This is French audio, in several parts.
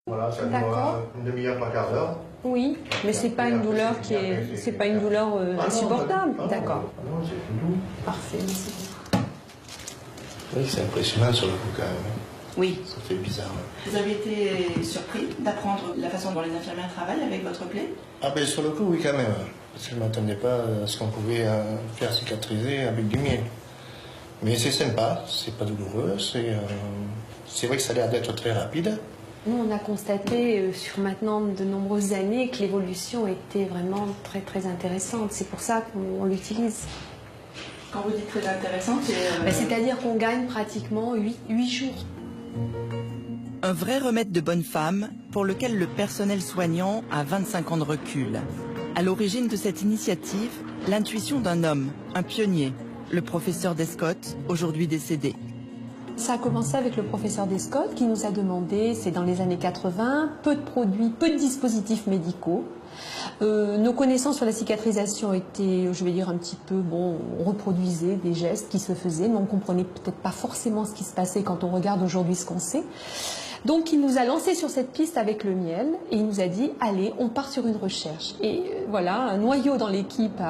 Voilà, ça D'accord. dure une demi-heure, trois quarts d'heure. Oui, mais c'est pas une douleur qui est, c'est pas une douleur insupportable. D'accord. Non, c'est tout doux. Parfait. Merci. Oui, c'est impressionnant sur le coup quand même. Oui. Ça fait bizarre. Vous avez été surpris d'apprendre la façon dont les infirmières travaillent avec votre plaie? Ah ben sur le coup, oui quand même. Parce que je ne m'attendais pas à ce qu'on pouvait faire cicatriser avec du miel. Mais c'est sympa, c'est pas douloureux, c'est vrai que ça a l'air d'être très rapide. Nous, on a constaté sur maintenant de nombreuses années que l'évolution était vraiment très très intéressante. C'est pour ça qu'on l'utilise. Quand vous dites très intéressante, c'est-à-dire qu'on gagne pratiquement 8 jours. Un vrai remède de bonne femme pour lequel le personnel soignant a 25 ans de recul. À l'origine de cette initiative, l'intuition d'un homme, un pionnier, le professeur Descottes, aujourd'hui décédé. Ça a commencé avec le professeur Descottes qui nous a demandé, c'est dans les années 80, peu de produits, peu de dispositifs médicaux. Nos connaissances sur la cicatrisation étaient, je vais dire, un petit peu, bon, on reproduisait des gestes qui se faisaient, mais on ne comprenait peut-être pas forcément ce qui se passait quand on regarde aujourd'hui ce qu'on sait. Donc il nous a lancé sur cette piste avec le miel et il nous a dit allez, on part sur une recherche. Et voilà, un noyau dans l'équipe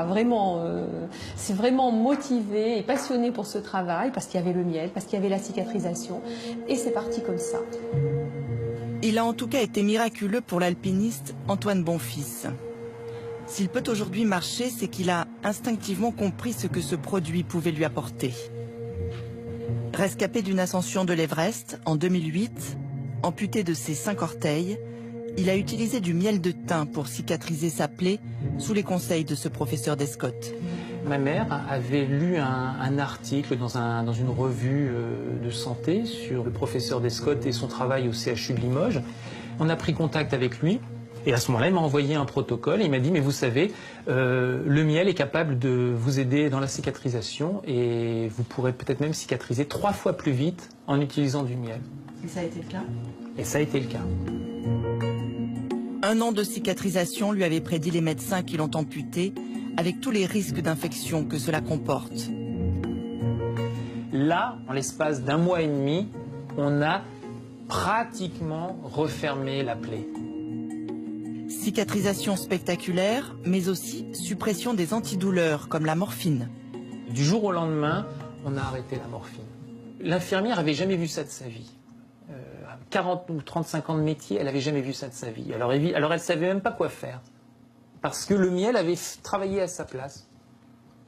s'est vraiment motivé et passionné pour ce travail parce qu'il y avait le miel, parce qu'il y avait la cicatrisation et c'est parti comme ça. Il a en tout cas été miraculeux pour l'alpiniste Antoine Bonfils. S'il peut aujourd'hui marcher, c'est qu'il a instinctivement compris ce que ce produit pouvait lui apporter. Rescapé d'une ascension de l'Everest en 2008, amputé de ses 5 orteils, il a utilisé du miel de thym pour cicatriser sa plaie sous les conseils de ce professeur Descottes. Ma mère avait lu un article dans une revue de santé sur le professeur Descottes et son travail au CHU de Limoges. On a pris contact avec lui et à ce moment-là, il m'a envoyé un protocole et il m'a dit « mais vous savez, le miel est capable de vous aider dans la cicatrisation et vous pourrez peut-être même cicatriser 3 fois plus vite en utilisant du miel ». Et ça a été le cas? Et ça a été le cas. 1 an de cicatrisation lui avait prédit les médecins qui l'ont amputé, avec tous les risques d'infection que cela comporte. Là, en l'espace d'1 mois et demi, on a pratiquement refermé la plaie. Cicatrisation spectaculaire, mais aussi suppression des antidouleurs comme la morphine. Du jour au lendemain, on a arrêté la morphine. L'infirmière n'avait jamais vu ça de sa vie. 40 ou 35 ans de métier, elle n'avait jamais vu ça de sa vie. Alors elle ne savait même pas quoi faire. Parce que le miel avait travaillé à sa place.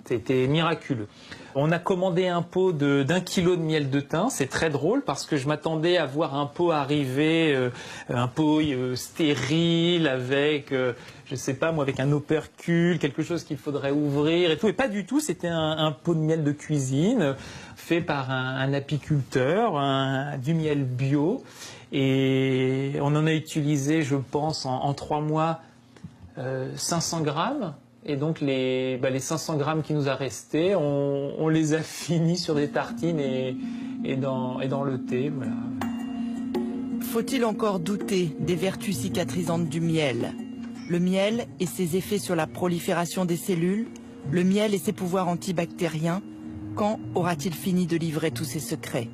C'était miraculeux. On a commandé un pot d'1 kilo de miel de thym. C'est très drôle parce que je m'attendais à voir un pot arriver, un pot stérile avec, je sais pas moi, avec un opercule, quelque chose qu'il faudrait ouvrir et tout. Et pas du tout, c'était un pot de miel de cuisine fait par un apiculteur, du miel bio. Et on en a utilisé, je pense, en 3 mois, 500 grammes. Et donc les 500 grammes qui nous a restés, on les a finis sur des tartines et dans le thé. Voilà. Faut-il encore douter des vertus cicatrisantes du miel? Le miel et ses effets sur la prolifération des cellules, le miel et ses pouvoirs antibactériens, quand aura-t-il fini de livrer tous ses secrets?